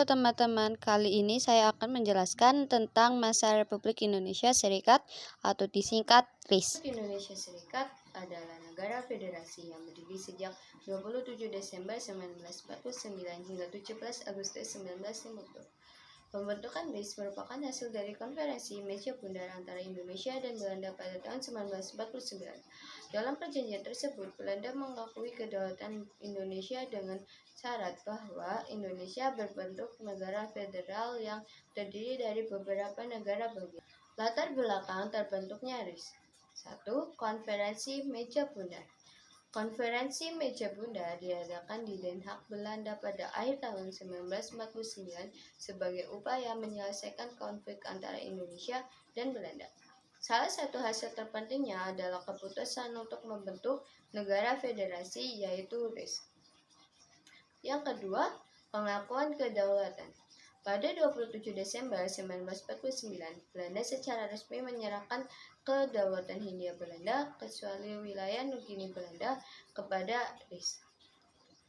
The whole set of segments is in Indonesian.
Halo teman-teman, kali ini saya akan menjelaskan tentang masa Republik Indonesia Serikat atau disingkat RIS. Indonesia Serikat adalah negara federasi yang berdiri sejak 27 Desember 1949 hingga 17 Agustus 1950. Pembentukan RIS merupakan hasil dari konferensi meja bundar antara Indonesia dan Belanda pada tahun 1949. Dalam perjanjian tersebut, Belanda mengakui kedaulatan Indonesia dengan syarat bahwa Indonesia berbentuk negara federal yang terdiri dari beberapa negara bagian. Latar belakang terbentuknya RIS. 1. Konferensi Meja Bundar. Konferensi Meja Bundar diadakan di Den Haag, Belanda pada akhir tahun 1949 sebagai upaya menyelesaikan konflik antara Indonesia dan Belanda. Salah satu hasil terpentingnya adalah keputusan untuk membentuk negara federasi, yaitu RIS. Yang kedua, pengakuan kedaulatan. Pada 27 Desember 1949, Belanda secara resmi menyerahkan kedaulatan Hindia Belanda, kecuali wilayah Nugini Belanda, kepada RIS.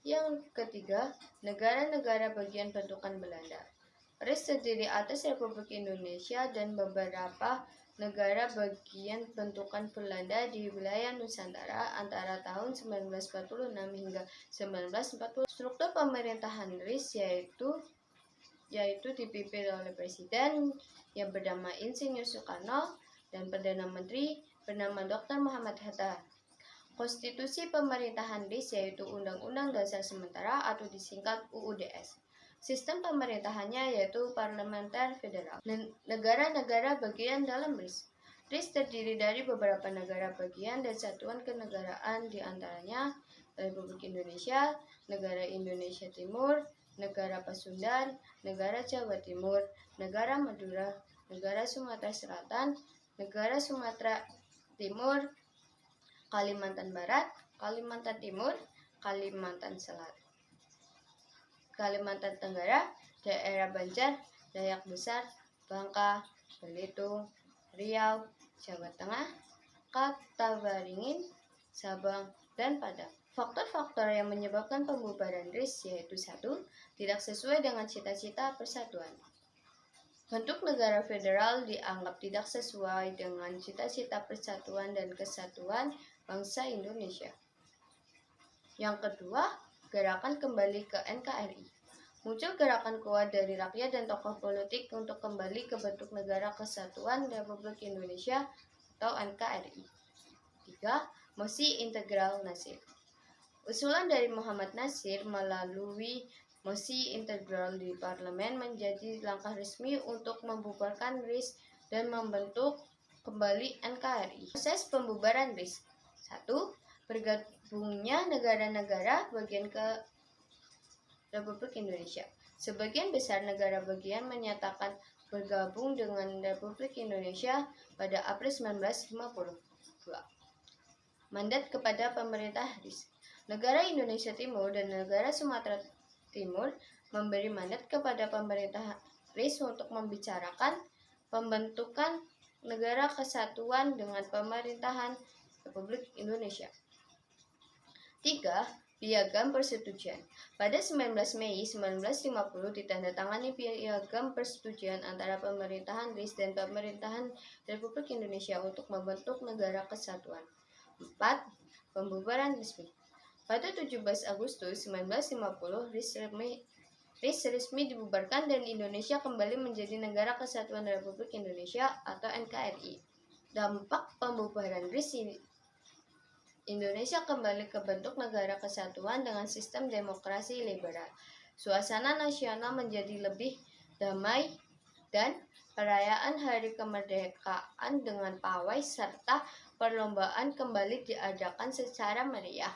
Yang ketiga, negara-negara bagian bentukan Belanda. RIS terdiri atas Republik Indonesia dan beberapa negara bagian bentukan Belanda di wilayah Nusantara antara tahun 1946 hingga 1940. Struktur pemerintahan RIS yaitu dipimpin oleh Presiden yang bernama Insinyur Soekarno dan Perdana Menteri bernama Dr. Muhammad Hatta. Konstitusi pemerintahan RIS yaitu Undang-Undang Dasar Sementara atau disingkat UUDS. Sistem pemerintahannya yaitu parlementer federal. Negara-negara bagian dalam RIS. RIS terdiri dari beberapa negara bagian dan satuan kenegaraan, di antaranya Republik Indonesia, Negara Indonesia Timur, Negara Pasundan, Negara Jawa Timur, Negara Madura, Negara Sumatera Selatan, Negara Sumatera Timur, Kalimantan Barat, Kalimantan Timur, Kalimantan Selatan, Kalimantan Tenggara, Daerah Banjar, Dayak Besar, Bangka, Belitung, Riau, Jawa Tengah, Katawaringin, Sabang, dan Padang. Faktor-faktor yang menyebabkan pembubaran RIS yaitu 1. Tidak sesuai dengan cita-cita persatuan. Bentuk negara federal dianggap tidak sesuai dengan cita-cita persatuan dan kesatuan bangsa Indonesia. Yang kedua, gerakan kembali ke NKRI. Muncul gerakan kuat dari rakyat dan tokoh politik untuk kembali ke bentuk Negara Kesatuan Republik Indonesia atau NKRI. 3. Mosi Integral Nasir. Usulan dari Muhammad Nasir melalui mosi integral di parlemen menjadi langkah resmi untuk membubarkan RIS dan membentuk kembali NKRI. Proses pembubaran RIS. 1. Bergabungnya negara-negara bagian ke Republik Indonesia. Sebagian besar negara bagian menyatakan bergabung dengan Republik Indonesia pada April 1952. Mandat kepada pemerintah RIS. Negara Indonesia Timur dan negara Sumatera Timur memberi mandat kepada pemerintah RIS untuk membicarakan pembentukan negara kesatuan dengan pemerintahan Republik Indonesia. 3. Piagam Persetujuan. Pada 19 Mei 1950 ditandatangani Piagam Persetujuan antara pemerintahan RIS dan pemerintahan Republik Indonesia untuk membentuk negara kesatuan. 4. Pembubaran resmi. Pada 17 Agustus 1950, RIS resmi dibubarkan dan Indonesia kembali menjadi Negara Kesatuan Republik Indonesia atau NKRI. Dampak pembubaran RIS, Indonesia kembali ke bentuk negara kesatuan dengan sistem demokrasi liberal. Suasana nasional menjadi lebih damai dan perayaan Hari Kemerdekaan dengan pawai serta perlombaan kembali diadakan secara meriah.